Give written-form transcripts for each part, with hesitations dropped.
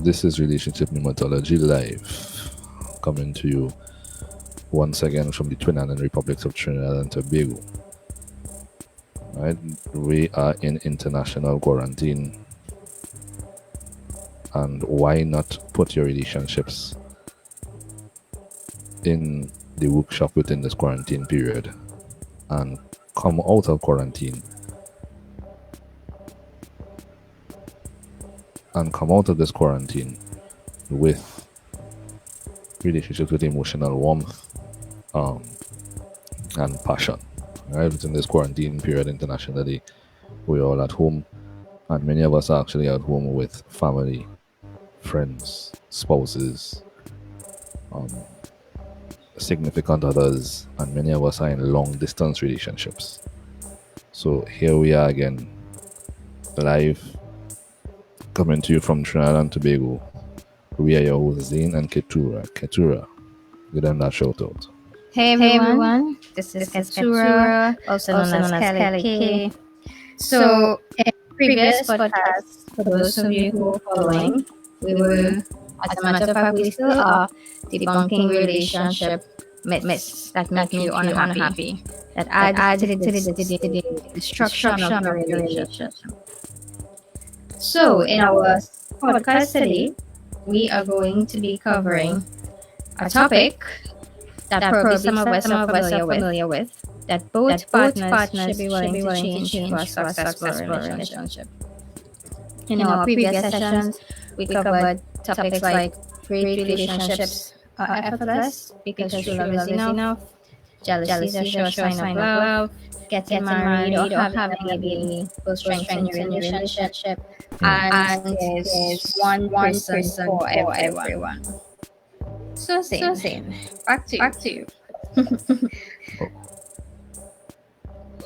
This is Relationship Pneumatology Live, coming to you once again from the Twin Island Republics of Trinidad and Tobago. Right, we are in international quarantine, and why not put your relationships in the workshop within this quarantine period and come out of quarantine and come out of this quarantine with relationships with emotional warmth and passion. Right, within this quarantine period internationally, we're all at home, and many of us are actually at home with family, friends, spouses, significant others, and many of us are in long distance relationships. So here we are again, live, coming to you from Trinidad and Tobago. We are your hosts, Zane and Ketura. Ketura, give them that shout out. Hey everyone, this is Ketura, also known as Kelly K. So, in previous podcast, for those of you who are following, we were, as a matter of fact, we still are debunking relationship myths that make you unhappy, that add to the destruction of your relationship. So, in our podcast today, we are going to be covering a topic that probably some of us are familiar with, that both partners should be willing to change for a successful relationship. In our previous sessions, we covered topics like great relationships are effortless because true love is enough, jealousy is a sure sign of love, getting married or having a baby will strengthen your relationship, and there's one person for everyone. So Zane, back to you.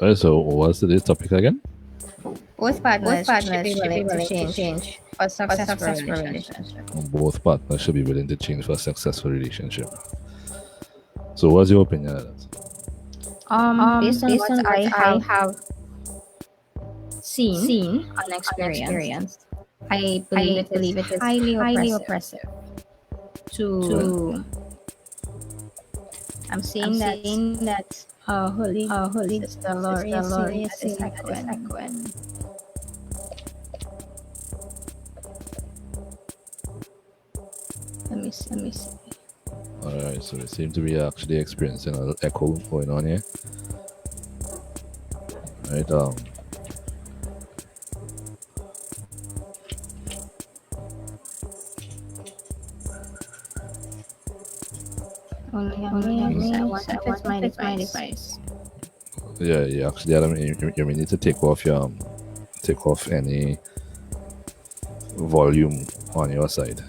Alright, so what's today's topic again? Both partners should be willing to change for a successful relationship. Both partners should be willing to change for a successful relationship. So what's your opinion of that? Based on what I have seen and experienced, I believe it is highly oppressive to I'm seeing that holy Sister Lori is echoing. Let me see. Alright, so we seem to be actually experiencing a little echo going on here. Right, Only I want to fix my device. Yeah, actually, you may need to take off any volume on your side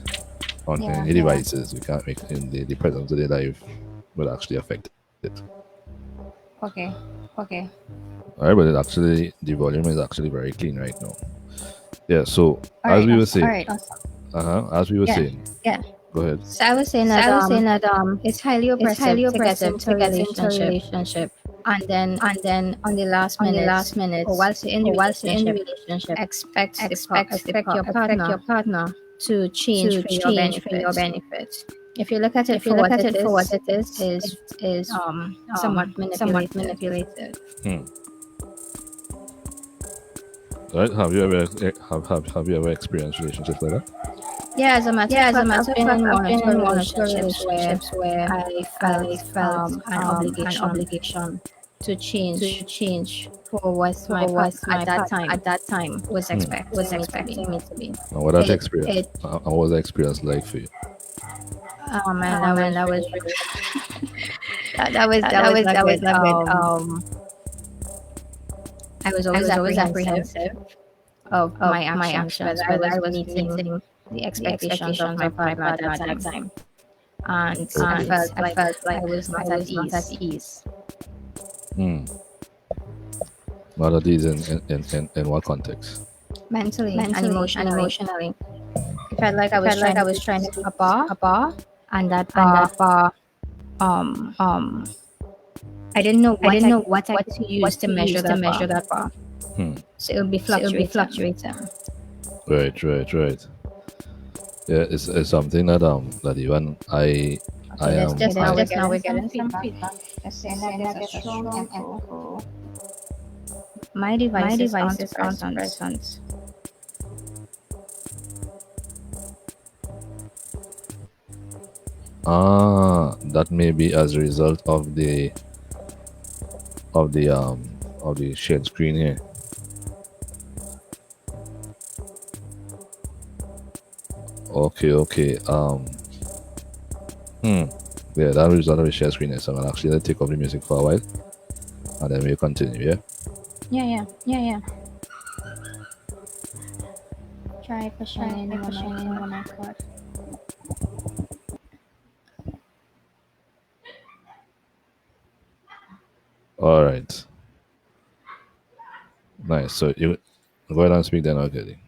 on any devices. You can't make in the presence of the live will actually affect it. Okay. Alright, but the volume is actually very clean right now. Yeah, so as we were saying, Yeah. Go ahead. So I was saying that it's highly oppressive to get into a relationship, and then on the last minute, or whilst you're in the relationship, expect your partner to change for your benefit. If you look at it for what it is somewhat manipulated. Right? Have you ever experienced relationships like that? Yeah, as a matter of fact, I've been in one or two relationships where I felt an obligation to change for what my partner at that time was expecting me to be. And what that experience? What was the experience like for you? Oh man, that was I was always apprehensive of my actions, whether I was meeting the expectations of my partner at that time, and I felt like I was not at ease. Not at ease in what context? Mentally and emotionally. I felt like I was trying to a bar, and that bar, I didn't know what I could use to measure that bar. Hmm. So it would be fluctuating. Right. Yeah, it's something that that even I Okay, that's am just now I we're getting some feedback. They're saying that there's a strong echo. My devices aren't present. that may be as a result of the shared screen here. Okay, okay. Yeah, that result of the share screen here. So I'll actually take off the music for a while and then we'll continue, yeah? Yeah, yeah. Yeah, yeah. Try pushing Try in your pushing mic in cord. your mic cord. Alright. Nice. So you go ahead and speak then, okay.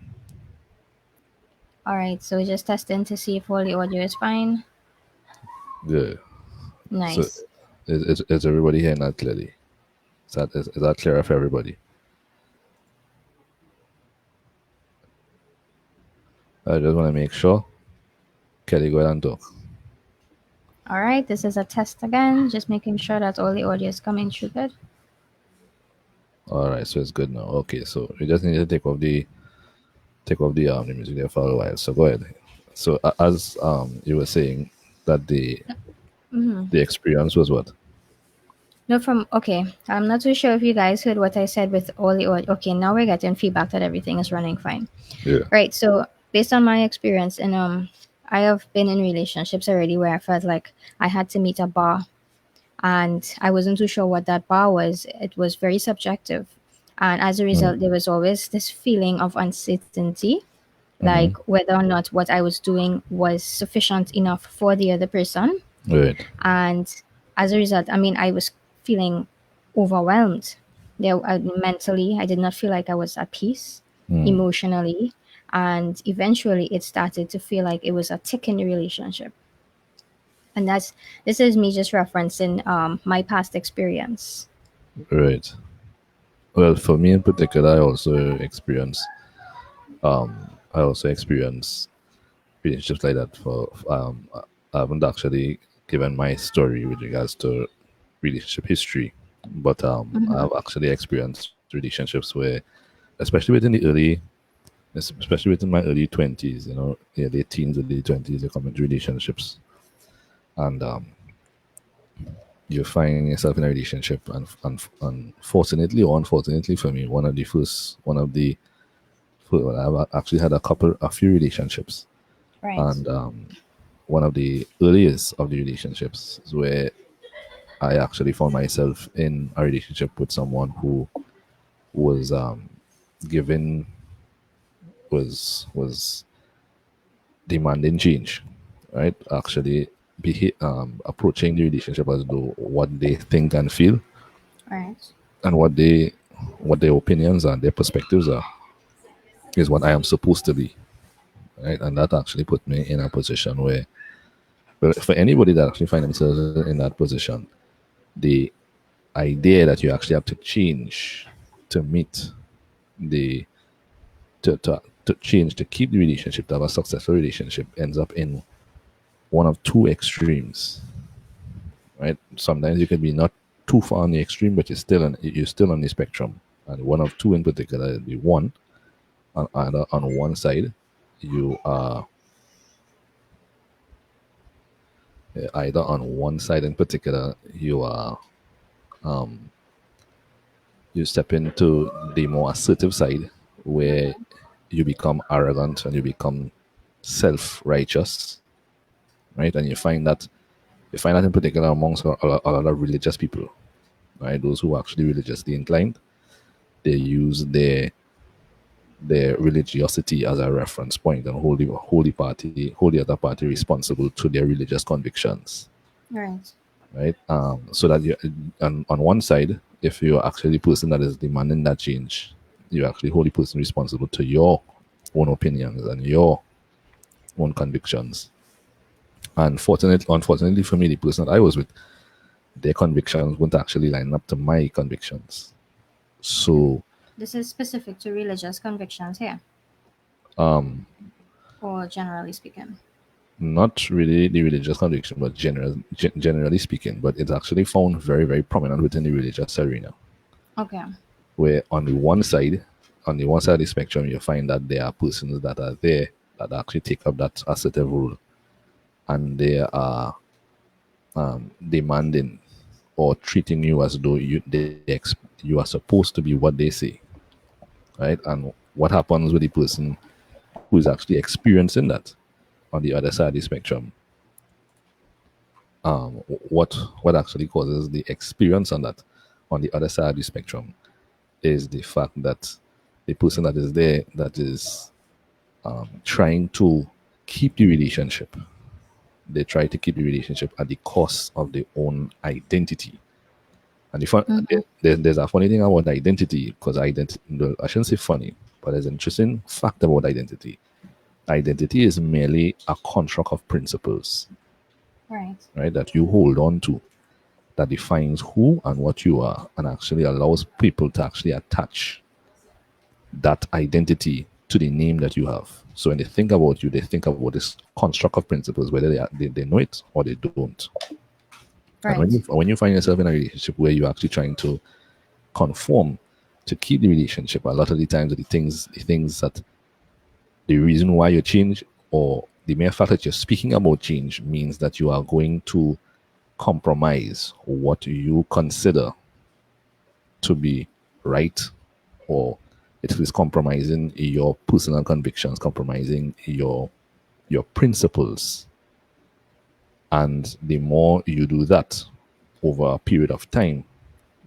All right, so just testing to see if all the audio is fine. Yeah. So Nice. is everybody hearing that clearly? Is that clear for everybody? I just want to make sure. Kelly, go ahead and talk. All right, this is a test again, just making sure that all the audio is coming through good. All right, so it's good now. Okay, so we just need to take off the music there for a while. So go ahead. So as you were saying that Mm-hmm. the experience was what? No, from okay. I'm not too sure if you guys heard what I said with all the audio. Okay, now we're getting feedback that everything is running fine. Yeah. Right. So based on my experience, and I have been in relationships already where I felt like I had to meet a bar, and I wasn't too sure what that bar was. It was very subjective, and as a result, there was always this feeling of uncertainty, like Mm-hmm. whether or not what I was doing was sufficient enough for the other person. Right. And as a result, I mean, I was feeling overwhelmed. There, mentally, I did not feel like I was at peace emotionally, and eventually, it started to feel like it was a tick in the relationship. And that's this is me just referencing my past experience. Right. Well, for me in particular, I also experienced relationships like that. I haven't actually given my story with regards to relationship history, but I've actually experienced relationships where, especially within the early, especially within my early 20s, yeah, late teens, early 20s, you come into relationships, and you find yourself in a relationship, and unfortunately or unfortunately for me, well, I've actually had a few relationships, Right. and one of the earliest of the relationships is where I actually found myself in a relationship with someone who was given was demanding change, right? Actually, approaching the relationship as though what they think and feel, Right. and what their opinions and their perspectives are, is what I am supposed to be, right? And that actually put me in a position where, well, for anybody that actually find themselves in that position, the idea that you actually have to change to meet the to change to keep the relationship, to have a successful relationship, ends up in one of two extremes, right? Sometimes you can be not too far on the extreme, but you're still on the spectrum. And one of two in particular would be one, on either on one side, you are either on one side in particular, you step into the more assertive side, where you become arrogant and you become self-righteous, right? And you find that in particular amongst a lot of religious people, right? Those who are actually religiously inclined, they use their religiosity as a reference point and hold the other party responsible to their religious convictions, Right. right? So that you, on one side, if you're actually the person that is demanding that change, you actually hold the person responsible to your own opinions and your own convictions. And unfortunately for me, the person that I was with, their convictions weren't actually lining up to my convictions. So This is specific to religious convictions here. or generally speaking? Not really the religious contradiction, but generally speaking, but it's actually found very, very prominent within the religious arena, Okay. where on the one side of the spectrum, you find that there are persons that are there that actually take up that assertive role, and they are demanding or treating you as though you are supposed to be what they say, right? And what happens with the person who is actually experiencing that on the other side of the spectrum? What actually causes the experience on that on the other side of the spectrum is the fact that the person that is there that is trying to keep the relationship, they try to keep the relationship at the cost of their own identity. And there's a funny thing about identity, because identity, I shouldn't say funny, but there's an interesting fact about identity. Identity is merely a construct of principles, Right. right, that you hold on to, that defines who and what you are, and actually allows people to actually attach that identity to the name that you have. So when they think about you, they think about this construct of principles, whether they know it or they don't. And Right. when you find yourself in a relationship where you're actually trying to conform to keep the relationship, a lot of the times the things that the reason why you change, or the mere fact that you're speaking about change, means that you are going to compromise what you consider to be right, or it is compromising your personal convictions, compromising your principles. And the more you do that over a period of time,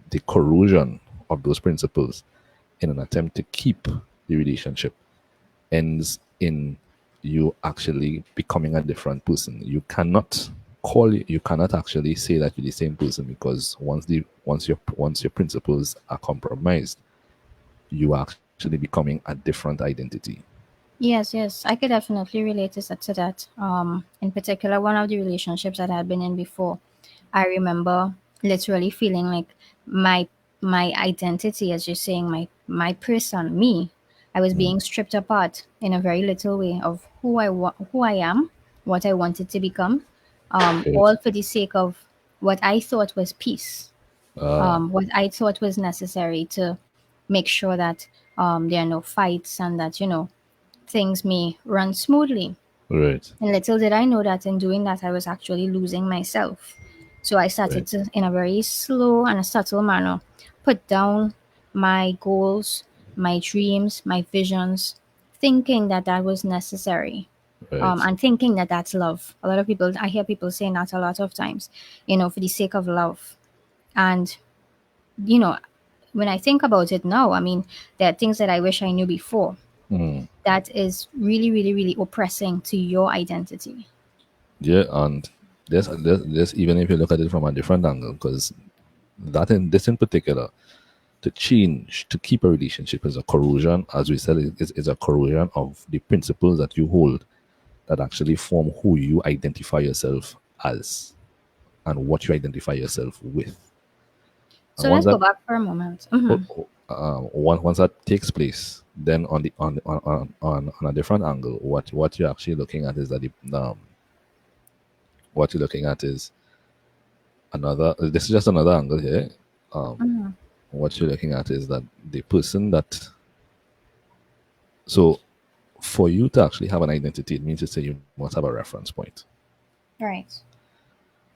the corrosion of those principles in an attempt to keep the relationship ends in you actually becoming a different person. You cannot actually say that you're the same person, because once your principles are compromised, you are actually becoming a different identity. Yes, yes, I could definitely relate to that. In particular, one of the relationships that I had been in before, I remember literally feeling like my my identity, as you're saying, my person, me, I was being stripped apart in a very little way of who I am, what I wanted to become, Right. all for the sake of what I thought was peace, what I thought was necessary to make sure that there are no fights and that things may run smoothly. Right. And little did I know that in doing that, I was actually losing myself. So I started Right. to, in a very slow and a subtle manner, put down my goals, my dreams, my visions, thinking that that was necessary. Right. And thinking that that's love. A lot of people, I hear people saying that a lot of times, for the sake of love. And, you know, when I think about it now, I mean, there are things that I wish I knew before that is really, really, really oppressing to your identity. Yeah, and there's even if you look at it from a different angle, because that in this in particular, to change to keep a relationship is a corrosion, as we said, is a corrosion of the principles that you hold, that actually form who you identify yourself as and what you identify yourself with. And So let's go back for a moment. once that takes place, then on a different angle, what you're actually looking at is that what you're looking at is another. This is just another angle here. What you're looking at is that the person that, so for you to actually have an identity, it means to say you must have a reference point, Right.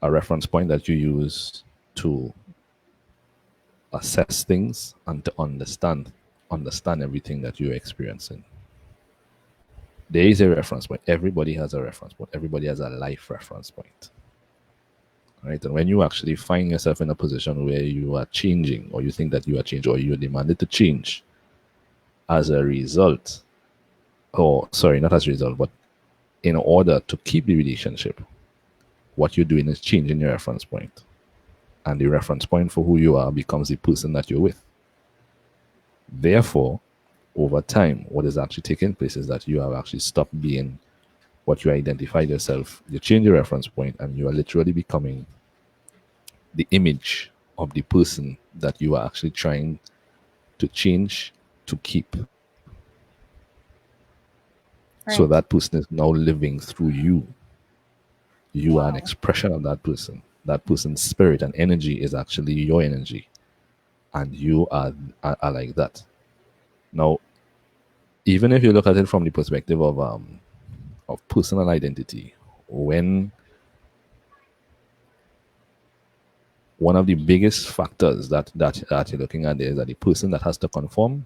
a reference point that you use to assess things and to understand everything that you're experiencing. There is a reference point. Everybody has a reference point. Everybody has a life reference point. Right. And when you actually find yourself in a position where you are changing, or you think that you are changing, or you're demanded to change as a result, or sorry, not as a result, but in order to keep the relationship, what you're doing is changing your reference point. And the reference point for who you are becomes the person that you're with. Therefore, over time, what is actually taking place is that you have actually stopped being what you identified yourself. You change your reference point, and you are literally becoming the image of the person that you are actually trying to change to keep. So Right. that person is now living through you. You are an Wow. expression of that person. That person's spirit and energy is actually your energy, and you are like that. Now, even if you look at it from the perspective of personal identity, when one of the biggest factors that you're looking at there is that the person that has to conform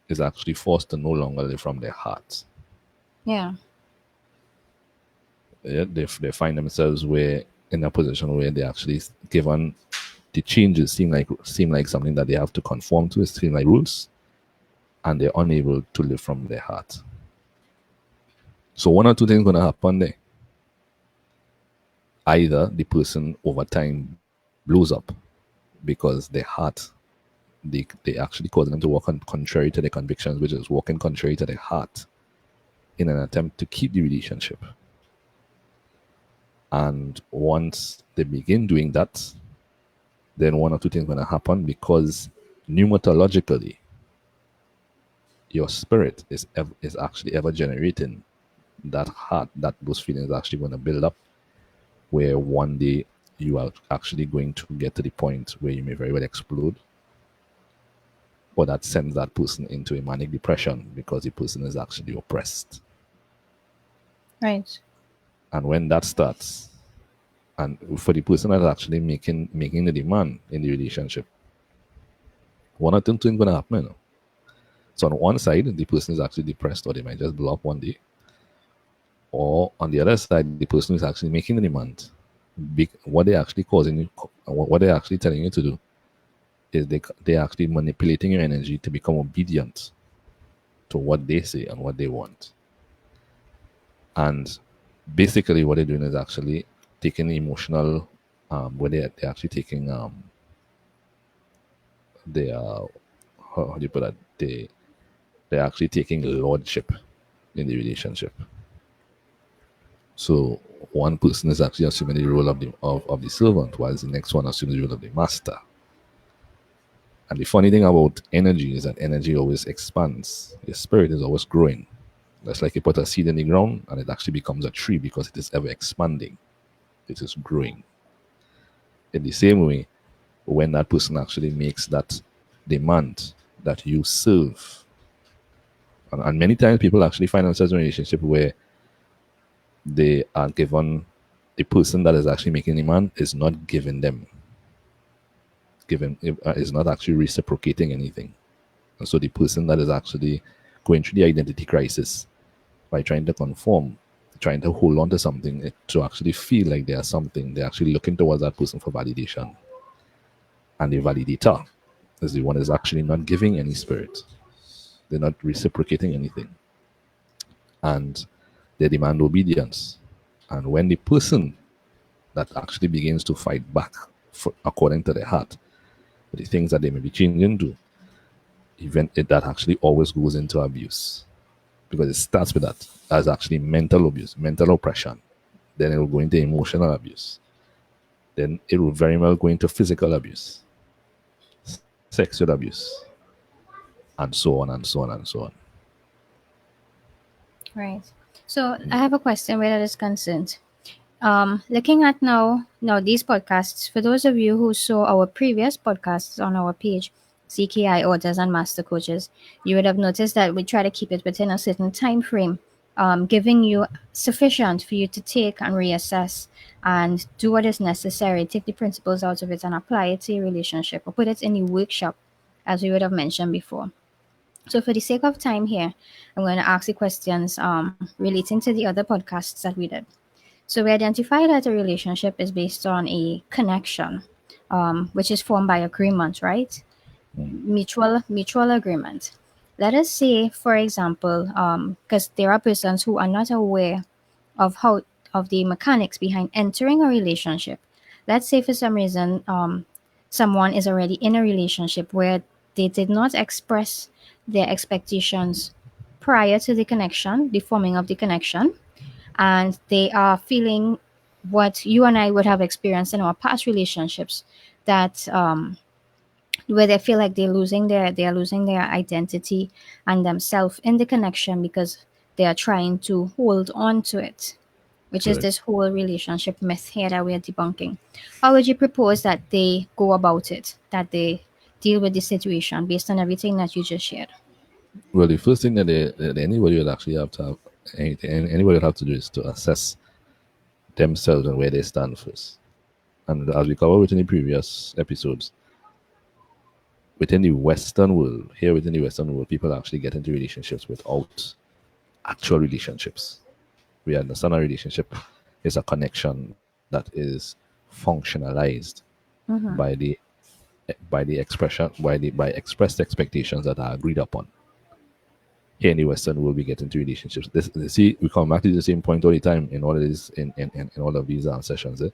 is actually forced to no longer live from their heart. Yeah. Yeah, they find themselves where in a position where they actually given the changes seem like something that they have to conform to, seem like rules, and they're unable to live from their heart. So one or two things gonna happen there. Either the person over time blows up because their heart they actually cause them to walk on contrary to their convictions, which is walking contrary to their heart in an attempt to keep the relationship. And once they begin doing that, then one or two things going to happen because pneumatologically, your spirit is actually ever generating that heart that those feelings are actually going to build up. Where one day you are actually going to get to the point where you may very well explode, or that sends that person into a manic depression because the person is actually oppressed. Right. And when that starts, and for the person that's actually making the demand in the relationship, one or two things going to happen. You know? So on one side, the person is actually depressed, or they might just blow up one day. Or on the other side, the person is actually making the demand. What they're actually causing you, what they're actually telling you to do, is they're actually manipulating your energy to become obedient to what they say and what they want. And basically, what they're doing is actually taking emotional, where they're actually taking they how do you put that? They're actually taking lordship in the relationship. So one person is actually assuming the role of the servant, while the next one assumes the role of the master. And the funny thing about energy is that energy always expands. Your spirit is always growing. That's like you put a seed in the ground and it actually becomes a tree because it is ever expanding. It is growing. In the same way, when that person actually makes that demand that you serve, and many times people actually find themselves in a relationship where they are given the person that is actually making the demand is not giving them given is not actually reciprocating anything. And so the person that is actually going through the identity crisis by trying to conform, trying to hold on to something, to actually feel like they are something, they're actually looking towards that person for validation. And the validator is the one that's actually not giving any spirit. They're not reciprocating anything. And they demand obedience. And when the person that actually begins to fight back according to their heart, the things that they may be changing to, even that actually always goes into abuse, because it starts with that as actually mental abuse, mental oppression. Then it will go into emotional abuse. Then it will very well go into physical abuse, sexual abuse, and so on and so on and so on. Right. So I have a question where that is concerned. Looking at now these podcasts, for those of you who saw our previous podcasts on our page, CKI Orders and Master Coaches, you would have noticed that we try to keep it within a certain time frame, giving you sufficient for you to take and reassess and do what is necessary, take the principles out of it and apply it to your relationship or put it in the workshop, as we would have mentioned before. So, for the sake of time here, I'm going to ask you questions relating to the other podcasts that we did. So we identify that a relationship is based on a connection, which is formed by agreement, right? Mutual agreement. Let us say, for example, because there are persons who are not aware of how of the mechanics behind entering a relationship. Let's say for some reason, someone is already in a relationship where they did not express their expectations prior to the connection, the forming of the connection, and they are feeling what you and I would have experienced in our past relationships, that where they feel like they're losing their identity and themselves in the connection because they are trying to hold on to it, which is Correct. this whole relationship myth here that we are debunking. How would you propose that they go about it, that they deal with the situation based on everything that you just shared? Well, the first thing that, that anybody would actually have to have, anybody would have to do is to assess themselves and where they stand first. And as we covered within the previous episodes, within the Western world, here within the Western world, people actually get into relationships without actual relationships. We understand a relationship is a connection that is functionalized by the expression by expressed expectations that are agreed upon. Here in the Western world, we get into relationships. This, you see, we come back to the same point all the time in all of this in all of these sessions. In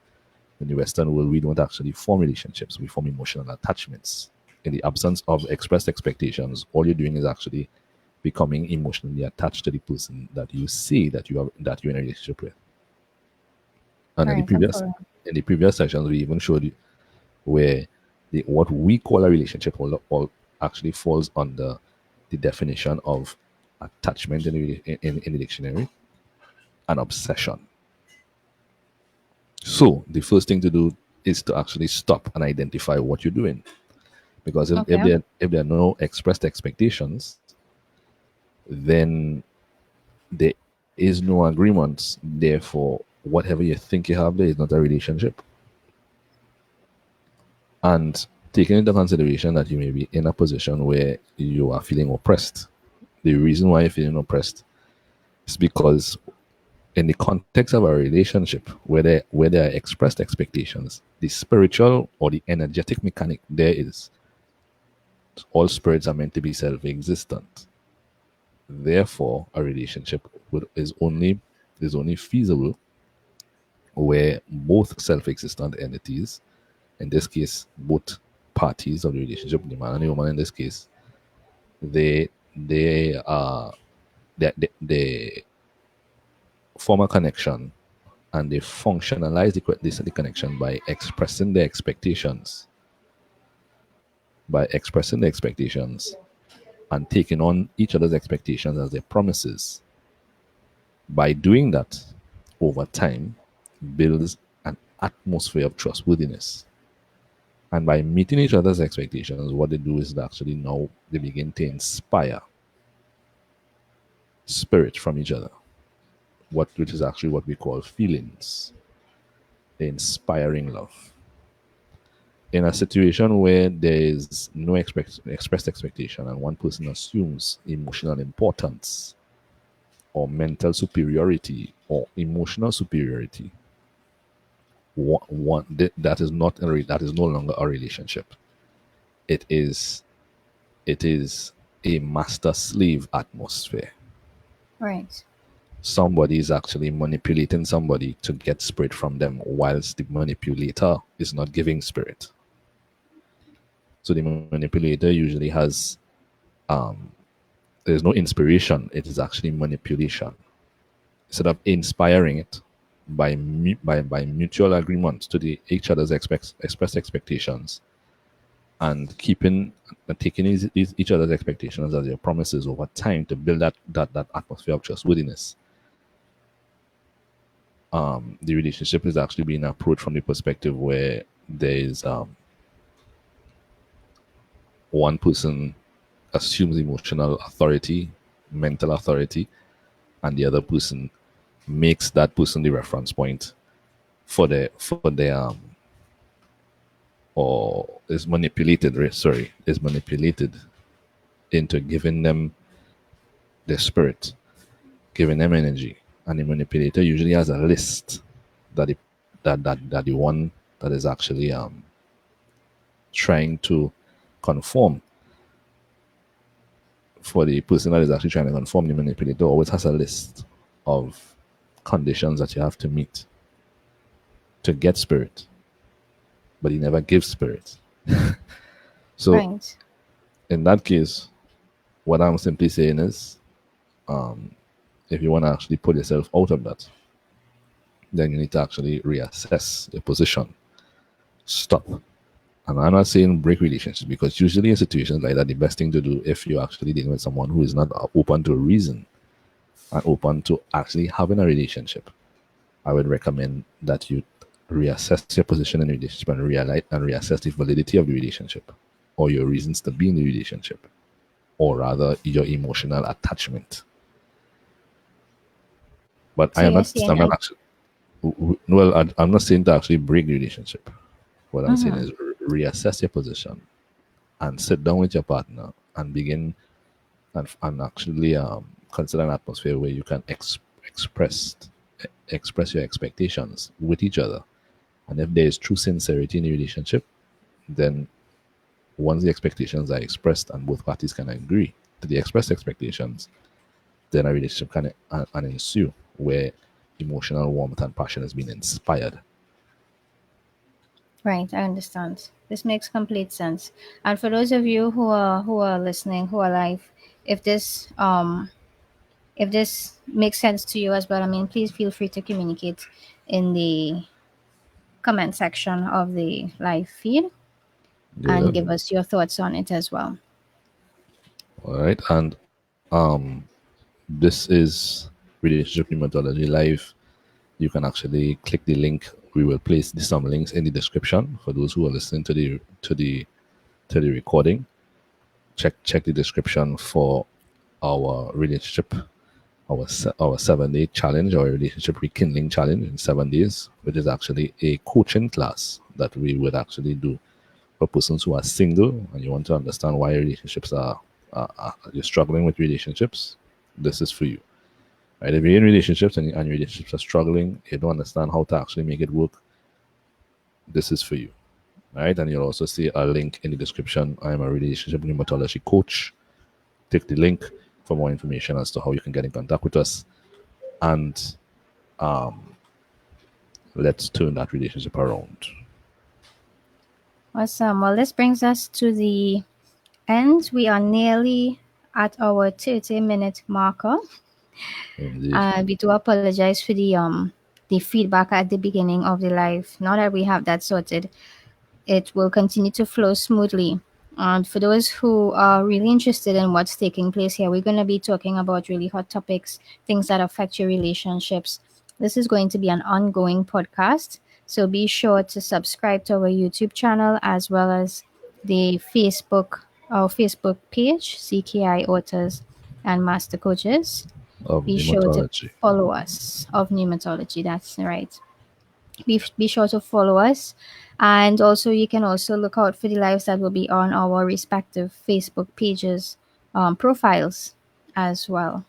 the Western world, we don't actually form relationships. We form emotional attachments. In the absence of expressed expectations, all you're doing is actually becoming emotionally attached to the person that you see that you're in a relationship with. And Right, I'm following. in the previous sessions, we even showed you where what we call a relationship all actually falls under the definition of attachment in the dictionary and obsession. So the first thing to do is to actually stop and identify what you're doing. Because Okay. if there are no expressed expectations, then there is no agreement. Therefore, whatever you think you have there is not a relationship. And taking into consideration that you may be in a position where you are feeling oppressed, the reason why you're feeling oppressed is because in the context of a relationship where there are expressed expectations, the spiritual or the energetic mechanic there is all spirits are meant to be self-existent. Therefore, a relationship is only feasible where both self-existent entities, in this case, both parties of the relationship, the man and the woman in this case, they are they form a connection and they functionalize the connection by expressing the expectations and taking on each other's expectations as their promises. By doing that, over time, builds an atmosphere of trustworthiness. And by meeting each other's expectations, what they do is actually now they begin to inspire spirit from each other, which is actually what we call feelings, inspiring love. In a situation where there is no expressed expectation and one person assumes emotional importance or mental superiority or emotional superiority, that is not that is no longer a relationship. It is it is a master slave atmosphere. Right. Somebody is actually manipulating somebody to get spirit from them, whilst the manipulator is not giving spirit. So the manipulator usually has there's no inspiration, it is actually manipulation. Instead of inspiring it by mutual agreement to the each other's expressed expectations and keeping and taking each other's expectations as their promises over time to build that atmosphere of trustworthiness. The relationship is actually being approached from the perspective where there is one person assumes emotional authority, mental authority, and the other person makes that person the reference point for their or is manipulated. Sorry, is manipulated into giving them their spirit, giving them energy, and the manipulator usually has a list that the one that is actually trying to conform for the person that is actually trying to conform, the manipulator always has a list of conditions that you have to meet to get spirit, but he never gives spirit. So Right. in that case, what I'm simply saying is, if you want to actually pull yourself out of that, then you need to actually reassess your position. Stop. And I'm not saying break relationships because usually in situations like that, the best thing to do if you're actually dealing with someone who is not open to reason and open to actually having a relationship, I would recommend that you reassess your position in the relationship and realize and reassess the validity of the relationship or your reasons to be in the relationship, or rather your emotional attachment. But So you're saying, I'm not actually, well, I'm not saying to actually break the relationship. What I'm saying mm-hmm. is reassess your position and sit down with your partner and begin and actually consider an atmosphere where you can express express your expectations with each other. And if there is true sincerity in the relationship, then once the expectations are expressed and both parties can agree to the expressed expectations, then a relationship can ensue where emotional warmth and passion has been inspired. Right, I understand. This makes complete sense. And for those of you who are listening, who are live, if this makes sense to you as well, I mean, please feel free to communicate in the comment section of the live feed Yeah. and give us your thoughts on it as well. All right. And this is Relationship Pneumatology Live. You can actually click the link. We will place some links in the description for those who are listening to the recording. Check the description for our relationship, our 7 day challenge, our relationship rekindling challenge in 7 days, which is actually a coaching class that we would actually do for persons who are single and you want to understand why relationships you're struggling with relationships. This is for you. Right? If you're in relationships and relationships are struggling, you don't understand how to actually make it work, this is for you. Right? And you'll also see a link in the description. I'm a relationship pneumatology coach. Click the link for more information as to how you can get in contact with us. And let's turn that relationship around. Awesome. Well, this brings us to the end. We are nearly at our 30-minute marker. Indeed. We do apologize for the feedback at the beginning of the live. Now that we have that sorted, it will continue to flow smoothly. And for those who are really interested in what's taking place here, we're going to be talking about really hot topics, things that affect your relationships. This is going to be an ongoing podcast. So be sure to subscribe to our YouTube channel as well as our Facebook page, CKI Authors and Master Coaches. Of Be sure to pneumatology. follow us of Pneumatology. That's right. Be sure to follow us, and also you can also look out for the lives that will be on our respective Facebook pages, profiles as well.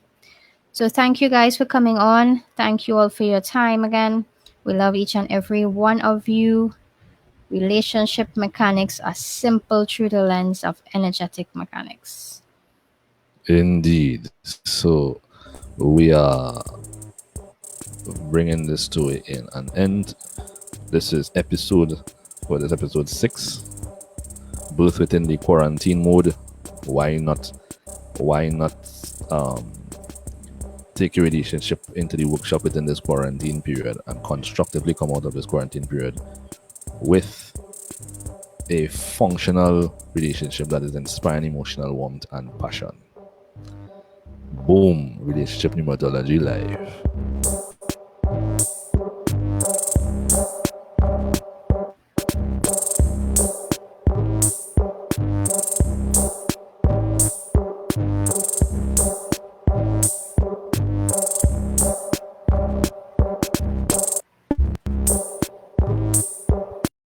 So thank you guys for coming on. Thank you all for your time again. We love each and every one of you. Relationship mechanics are simple through the lens of energetic mechanics. Indeed. So we are bringing this to an end. This is episode 6. Both within the quarantine mode. Why not? Why not take your relationship into the workshop within this quarantine period and constructively come out of this quarantine period with a functional relationship that is inspiring emotional warmth and passion. Boom, Relationship Pneumatology Live.